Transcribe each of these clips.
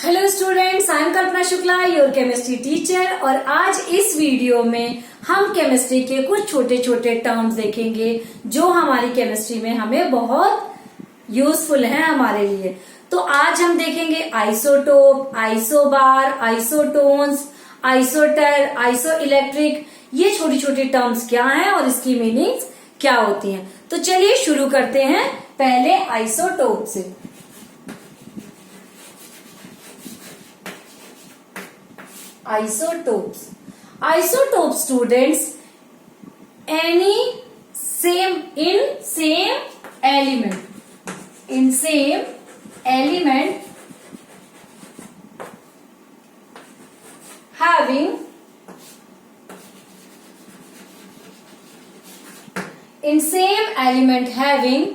Hello students, I am Kalpana Shukla, your chemistry teacher. और आज इस वीडियो में हम केमिस्ट्री के कुछ छोटे छोटे टर्म्स देखेंगे जो हमारी केमिस्ट्री में हमें बहुत यूजफुल हैं हमारे लिए। तो आज हम देखेंगे आइसोटोप, आइसोबार, आइसोटोन्स, आइसोटर, आइसोइलेक्ट्रिक। ये छोटी छोटी टर्म्स क्या हैं और इसकी मीनिंग्स क्या होती हैं। तो चलिए शुरू करते हैं पहले आइसोटोप से। Isotopes. Isotopes, students, any same element having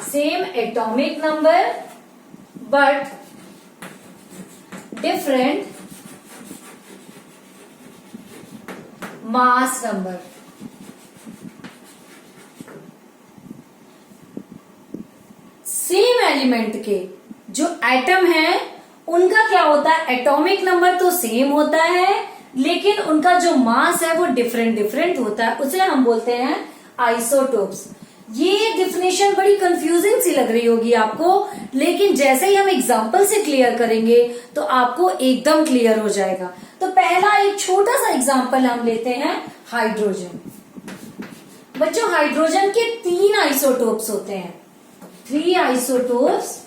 same atomic number but different mass number. Same element के जो एटम है उनका क्या होता है, एटॉमिक नंबर तो सेम होता है लेकिन उनका जो मास है वो डिफरेंट होता है, उसे हम बोलते हैं आइसोटोप्स। ये डिफिनेशन बड़ी कंफ्यूजिंग सी लग रही होगी आपको, लेकिन जैसे ही हम एग्जाम्पल से क्लियर करेंगे तो आपको एकदम क्लियर हो जाएगा। तो पहला एक छोटा सा एग्जाम्पल हम लेते हैं, हाइड्रोजन। बच्चों, हाइड्रोजन के 3 आइसोटोप्स होते हैं, 3 आइसोटोप्स।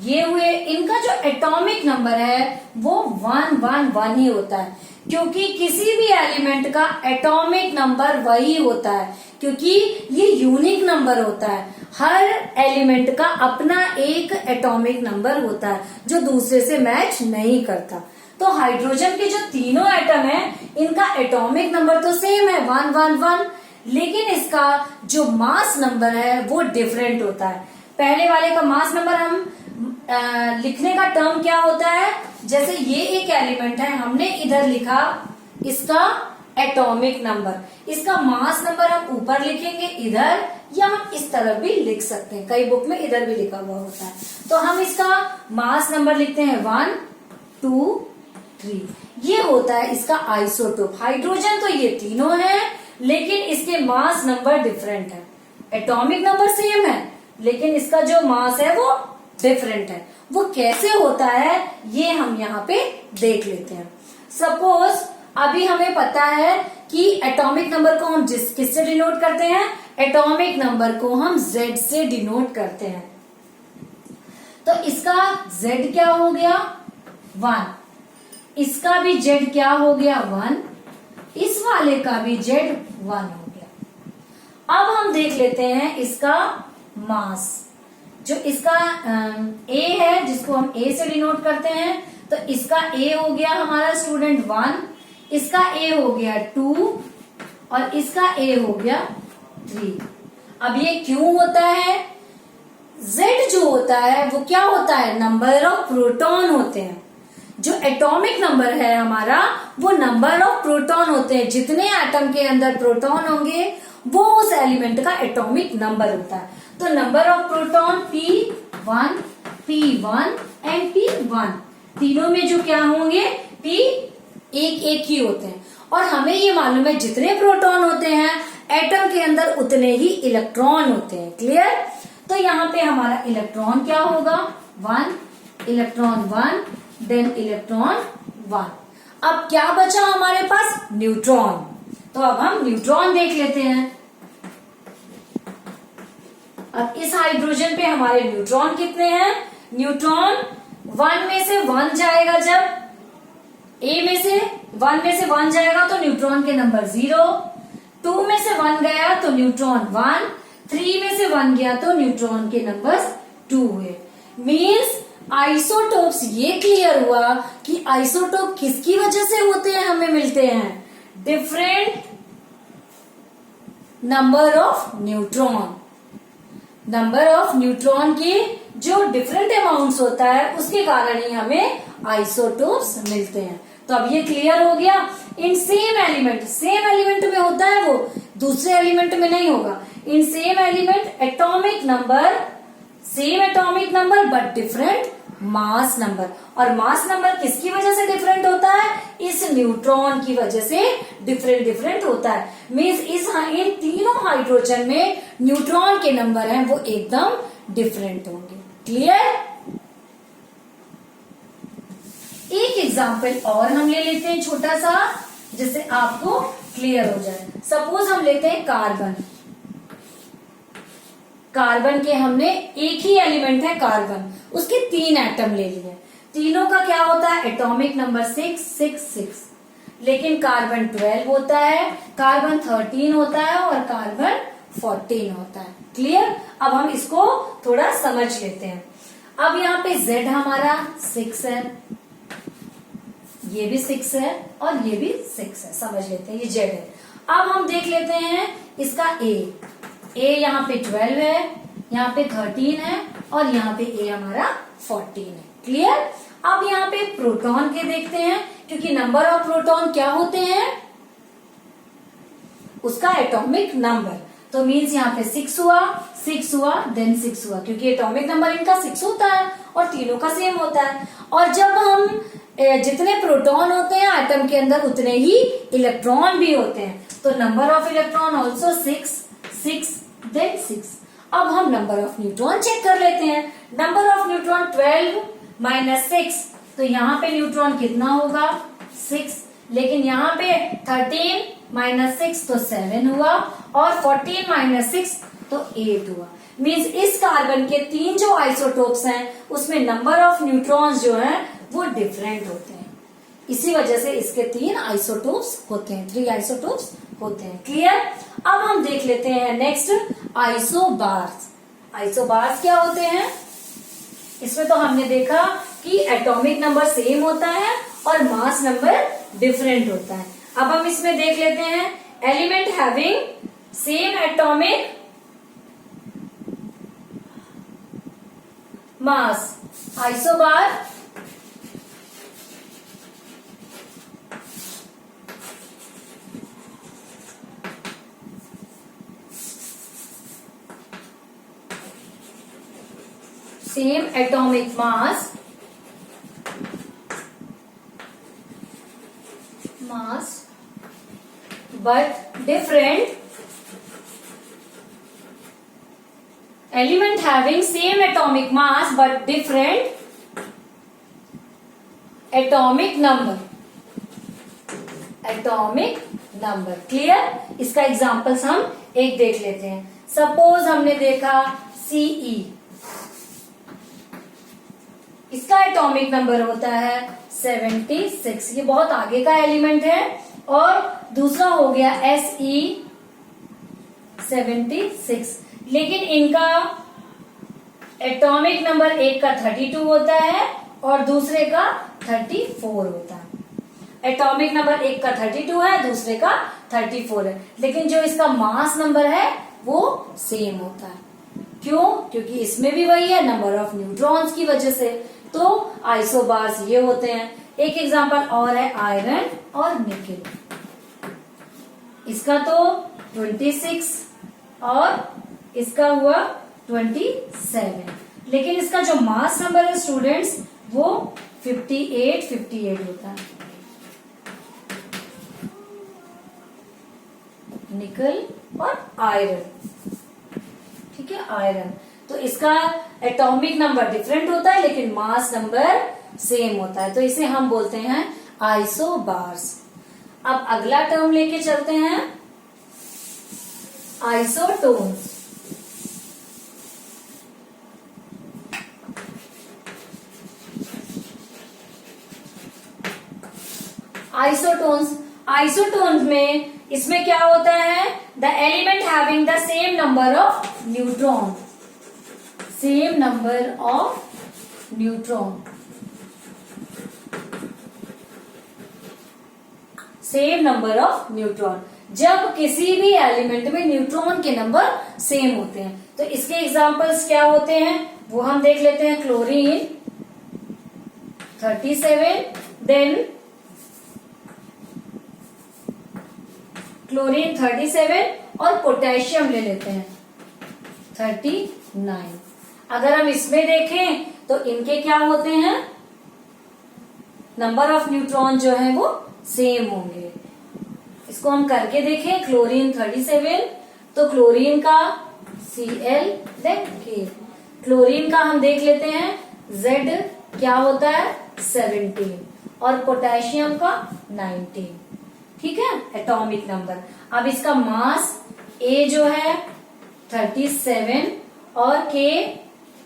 ये हुए, इनका जो एटॉमिक नंबर है वो 111 ही होता है, क्योंकि किसी भी एलिमेंट का एटॉमिक नंबर वही होता है, क्योंकि ये यूनिक नंबर होता है। हर एलिमेंट का अपना एक एटॉमिक नंबर होता है जो दूसरे से मैच नहीं करता। तो हाइड्रोजन के जो तीनों एटम है इनका एटॉमिक नंबर तो सेम है 111, लेकिन इसका जो मास नंबर है वो डिफरेंट होता है। पहले वाले का मास नंबर हम लिखने का टर्म क्या होता है, जैसे ये एक एलिमेंट है, हमने इधर लिखा इसका एटॉमिक नंबर, इसका मास नंबर हम ऊपर लिखेंगे इधर, या हम इस तरफ भी लिख सकते हैं, कई बुक में इधर भी लिखा हुआ होता है। तो हम इसका मास नंबर लिखते हैं 1 2 3, ये होता है इसका आइसोटोप। हाइड्रोजन तो ये तीनों है लेकिन इसके मास नंबर डिफरेंट है, एटॉमिक नंबर सेम है लेकिन इसका जो मास है वो डिफरेंट है। वो कैसे होता है ये हम यहाँ पे देख लेते हैं। सपोज अभी हमें पता है कि एटॉमिक नंबर को हम किससे डिनोट करते हैं, एटॉमिक नंबर को हम Z से डिनोट करते हैं। तो इसका Z क्या हो गया 1, इसका भी Z क्या हो गया 1, इस वाले का भी Z 1 हो गया। अब हम देख लेते हैं इसका मास, जो इसका A है जिसको हम A से डिनोट करते हैं, तो इसका A हो गया हमारा स्टूडेंट 1, इसका A हो गया 2 और इसका A हो गया 3। अब ये क्यों होता है, Z जो होता है वो क्या होता है, नंबर ऑफ प्रोटॉन होते हैं। जो एटॉमिक नंबर है हमारा वो नंबर ऑफ प्रोटॉन होते हैं, जितने एटम के अंदर प्रोटॉन होंगे वो उस एलिमेंट का एटॉमिक नंबर होता है। तो number of proton P1 P1 and P1, तीनों में जो क्या होंगे P एक ही होते हैं। और हमें ये मालूम है जितने प्रोटॉन होते हैं एटम के अंदर उतने ही इलेक्ट्रॉन होते हैं। क्लियर। तो यहाँ पे हमारा इलेक्ट्रॉन क्या होगा 1, इलेक्ट्रॉन 1, देन इलेक्ट्रॉन 1। अब क्या बचा हमारे पास, न्यूट्रॉन। तो अब हम न्यूट्रॉन देख लेते हैं। अब इस हाइड्रोजन पे हमारे न्यूट्रॉन कितने हैं, न्यूट्रॉन 1 में से 1 जाएगा, जब A में से 1 में से 1 जाएगा तो न्यूट्रॉन के नंबर 0, 2 में से 1 गया तो न्यूट्रॉन 1, 3 में से 1 गया तो न्यूट्रॉन के नंबर 2 हुए। मीन्स आइसोटोप्स, ये क्लियर हुआ कि आइसोटोप किसकी वजह से होते हैं, हमें मिलते हैं different number of neutron. Number of neutron के जो डिफरेंट अमाउंट्स होता है उसके कारण ही हमें आइसोटोप्स मिलते हैं। तो अब ये क्लियर हो गया। इन सेम एलिमेंट में होता है वो दूसरे एलिमेंट में नहीं होगा। In same element same atomic number but different mass number. और मास नंबर किसकी वजह से डिफरेंट होता है? इस न्यूट्रॉन की वजह से डिफरेंट होता है। मीन्स इन तीनों हाइड्रोजन में न्यूट्रॉन के नंबर हैं वो एकदम डिफरेंट होंगे। क्लियर? एक एग्जाम्पल और हम ले लेते हैं छोटा सा, जिससे आपको क्लियर हो जाए। सपोज हम लेते हैं कार्बन के हमने एक ही एलिमेंट है कार्बन, उसके 3 एटम ले लिए। तीनों का क्या होता है? Atomic number 666। लेकिन कार्बन 12 होता है, कार्बन 13 होता है और कार्बन 14 होता है। क्लियर? अब हम इसको थोड़ा समझ लेते हैं। अब यहाँ पे Z हमारा 6 है, ये भी 6 है और ये भी 6 है, समझ लेते हैं ये Z है। अब हम देख लेते हैं इसका A यहाँ पे 12 है, यहाँ पे 13 है और यहाँ पे A हमारा 14 है। क्लियर? अब यहाँ पे प्रोटॉन के देखते हैं, क्योंकि नंबर ऑफ प्रोटॉन क्या होते हैं? उसका एटॉमिक नंबर। तो मीन्स यहाँ पे 6 हुआ देन 6 हुआ, क्योंकि एटॉमिक नंबर इनका 6 होता है और तीनों का सेम होता है। और जब हम जितने प्रोटॉन होते हैं एटम के अंदर उतने ही इलेक्ट्रॉन भी होते हैं, तो number of electron also 6 then 6। अब हम नंबर ऑफ न्यूट्रॉन चेक कर लेते हैं। नंबर ऑफ न्यूट्रॉन 12 माइनस 6, तो यहाँ पे न्यूट्रॉन कितना होगा? 6। लेकिन यहाँ पे 13 माइनस 6 तो 7 हुआ और 14 माइनस 6 तो 8 हुआ। मीन्स इस कार्बन के 3 जो आइसोटोप्स हैं उसमें नंबर ऑफ न्यूट्रॉन्स जो हैं वो डिफरेंट होते हैं। इसी वजह से इसके 3 आइसोटोप्स होते हैं, 3 आइसोटोप्स होते हैं। क्लियर? अब हम देख लेते हैं नेक्स्ट आइसोबार्स। आइसोबार्स क्या होते हैं? इसमें तो हमने देखा कि एटॉमिक नंबर सेम होता है और मास नंबर डिफरेंट होता है। अब हम इसमें देख लेते हैं element having same atomic mass. Isobar same atomic mass but different element having same atomic mass but different atomic number। Clear? इसका एग्जांपल्स हम एक देख लेते हैं। सपोज हमने देखा Ce, इसका एटॉमिक नंबर होता है 76, ये बहुत आगे का एलिमेंट है। और दूसरा हो गया Se 76, लेकिन इनका एटॉमिक नंबर एक का 32 होता है और दूसरे का 34 होता है। एटॉमिक नंबर एक का 32 है, दूसरे का 34 है, लेकिन जो इसका मास नंबर है वो सेम होता है। क्यों? क्योंकि इसमें भी वही है, नंबर ऑफ न्यूट्रॉन्स की वजह से। तो आइसोबार्स ये होते हैं। एक एग्जांपल और है आयरन और निकेल। इसका तो 26 और इसका हुआ 27, लेकिन इसका जो मास नंबर है स्टूडेंट्स वो 58 होता है। निकल और आयरन, ठीक है, आयरन। तो इसका एटॉमिक नंबर डिफरेंट होता है लेकिन मास नंबर सेम होता है, तो इसे हम बोलते हैं आइसोबार्स। अब अगला टर्म लेके चलते हैं आइसोटोन्स। आइसोटोन्स में इसमें क्या होता है? The element having the same number of neutron. Same number of neutron. जब किसी भी एलिमेंट में न्यूट्रॉन के नंबर सेम होते हैं, तो इसके एग्जांपल्स क्या होते हैं वो हम देख लेते हैं। क्लोरीन 37, देन क्लोरीन 37 और पोटेशियम ले लेते हैं 39। अगर हम इसमें देखें तो इनके क्या होते हैं, नंबर ऑफ न्यूट्रॉन जो है वो सेम होंगे। इसको हम करके देखें, क्लोरीन 37, तो क्लोरीन का Cl देन K, क्लोरीन का हम देख लेते हैं Z क्या होता है 17 और पोटेशियम का 19। ठीक है, एटॉमिक नंबर। अब इसका मास A जो है 37 और K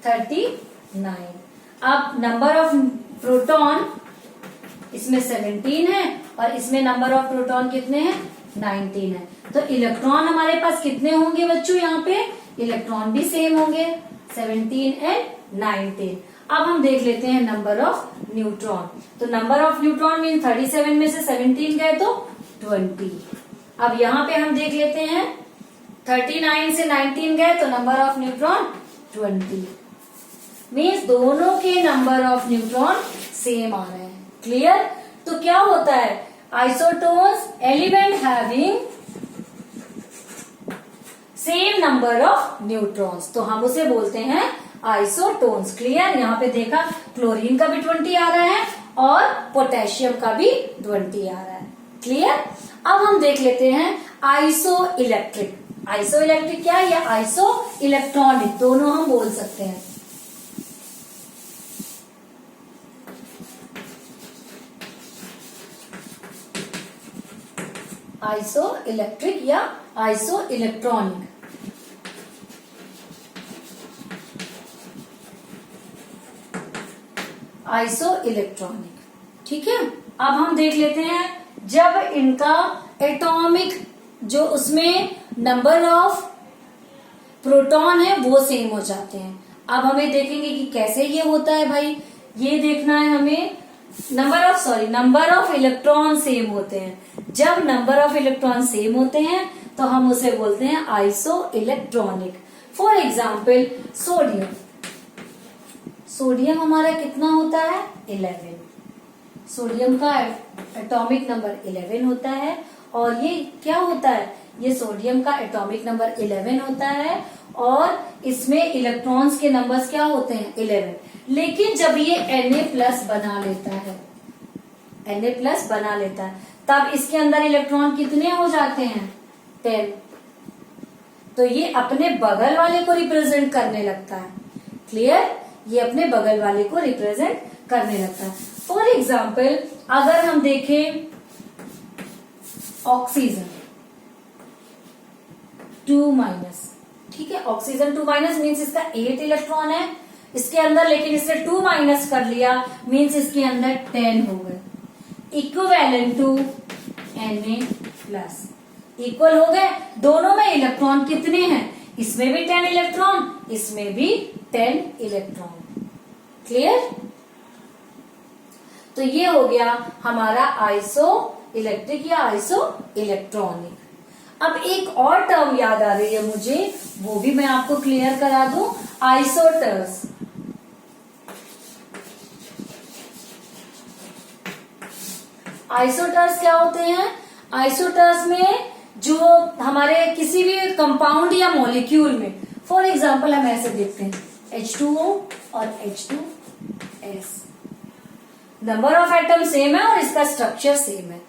39। अब नंबर ऑफ प्रोटॉन इसमें 17 है और इसमें नंबर ऑफ प्रोटॉन कितने हैं 19 है। तो इलेक्ट्रॉन हमारे पास कितने होंगे बच्चों, यहाँ पे इलेक्ट्रॉन भी सेम होंगे 17 एंड 19। अब हम देख लेते हैं नंबर ऑफ न्यूट्रॉन। तो नंबर ऑफ न्यूट्रॉन मीन 37 में से 17 गए तो 20। अब यहाँ पे हम देख लेते हैं 39 से 19 गए तो नंबर ऑफ न्यूट्रॉन 20। मीन्स दोनों के नंबर ऑफ न्यूट्रॉन सेम आ रहे हैं। क्लियर। तो क्या होता है, isotones element having same number of neutrons, तो हम उसे बोलते हैं आइसोटोन्स। क्लियर। यहाँ पे देखा क्लोरीन का भी 20 आ रहा है और पोटेशियम का भी 20 आ रहा है। क्लियर। अब हम देख लेते हैं आइसो इलेक्ट्रिक। आइसो इलेक्ट्रिक क्या है, या आइसो इलेक्ट्रॉनिक, दोनों हम बोल सकते हैं। आइसो इलेक्ट्रिक या आइसो इलेक्ट्रॉनिक। आइसो इलेक्ट्रॉनिक, ठीक है। अब हम देख लेते हैं जब इनका एटॉमिक जो उसमें नंबर ऑफ प्रोटॉन है वो सेम हो जाते हैं। अब हमें देखेंगे कि कैसे ये होता है भाई। ये देखना है हमें, नंबर ऑफ इलेक्ट्रॉन सेम होते हैं। जब नंबर ऑफ इलेक्ट्रॉन सेम होते हैं तो हम उसे बोलते हैं iso electronic. For example sodium, sodium हमारा कितना होता है 11। सोडियम का एटॉमिक नंबर 11 होता है और ये क्या होता है, ये सोडियम का एटॉमिक नंबर 11 होता है और इसमें इलेक्ट्रॉन्स के नंबर्स क्या होते हैं 11। लेकिन जब ये Na+ बना लेता है, Na+ बना लेता है, तब इसके अंदर इलेक्ट्रॉन कितने हो जाते हैं 10। तो ये अपने बगल वाले को रिप्रेजेंट करने लगता है। क्लियर। ये अपने बगल वाले को रिप्रेजेंट करने लगता है। फॉर एग्जाम्पल अगर हम देखें ऑक्सीजन 2-, ठीक है, ऑक्सीजन 2- मीन्स इसका 8 इलेक्ट्रॉन है इसके अंदर, लेकिन इसने 2- कर लिया मीन्स इसके अंदर 10 हो गए, इक्विवेलेंट टू Na+, इक्वल हो गए। दोनों में इलेक्ट्रॉन कितने हैं, इसमें भी 10 इलेक्ट्रॉन, इसमें भी 10 इलेक्ट्रॉन। क्लियर। तो ये हो गया हमारा आइसो इलेक्ट्रिक या आइसो इलेक्ट्रॉनिक। अब एक और टर्म याद आ रही है मुझे, वो भी मैं आपको क्लियर करा दूं, आइसोटर्स। आइसोटर्स क्या होते हैं, आइसोटर्स में जो हमारे किसी भी कंपाउंड या मॉलिक्यूल में, फॉर एग्जांपल हम ऐसे देखते हैं H2O और H2S, number of atom same है और इसका स्ट्रक्चर सेम है।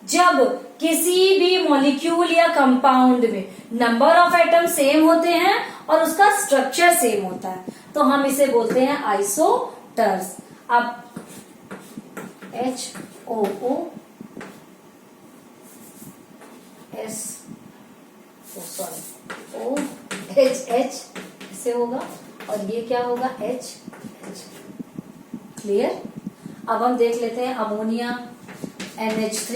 जब किसी भी मॉलिक्यूल या कंपाउंड में नंबर ऑफ एटम सेम होते हैं और उसका स्ट्रक्चर सेम होता है तो हम इसे बोलते हैं आइसोटर्स। अब HOO OHH ऐसे होगा और ये क्या होगा HH। क्लियर। अब हम देख लेते हैं अमोनिया NH3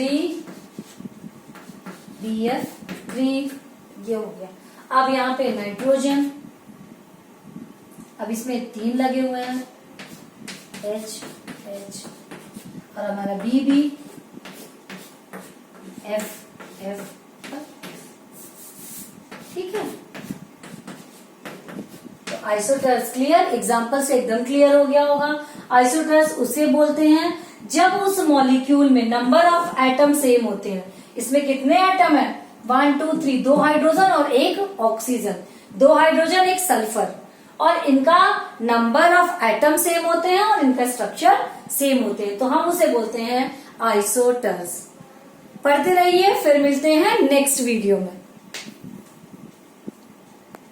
BF3, ये हो गया। अब यहाँ पे नाइट्रोजन, अब इसमें 3 लगे हुए हैं H और हमारा B F। ठीक है। तो आइसोटर्स क्लियर, एग्जांपल से एकदम क्लियर हो गया होगा। आइसोटर्स उसे बोलते हैं जब उस मॉलिक्यूल में नंबर ऑफ एटम सेम होते हैं। इसमें कितने एटम है 1 2 3, 2 हाइड्रोजन और 1 ऑक्सीजन, 2 हाइड्रोजन 1 सल्फर, और इनका नंबर ऑफ एटम सेम होते हैं और इनका स्ट्रक्चर सेम होते हैं, तो हम उसे बोलते हैं आइसोटर्स। पढ़ते रहिए, फिर मिलते हैं नेक्स्ट वीडियो में।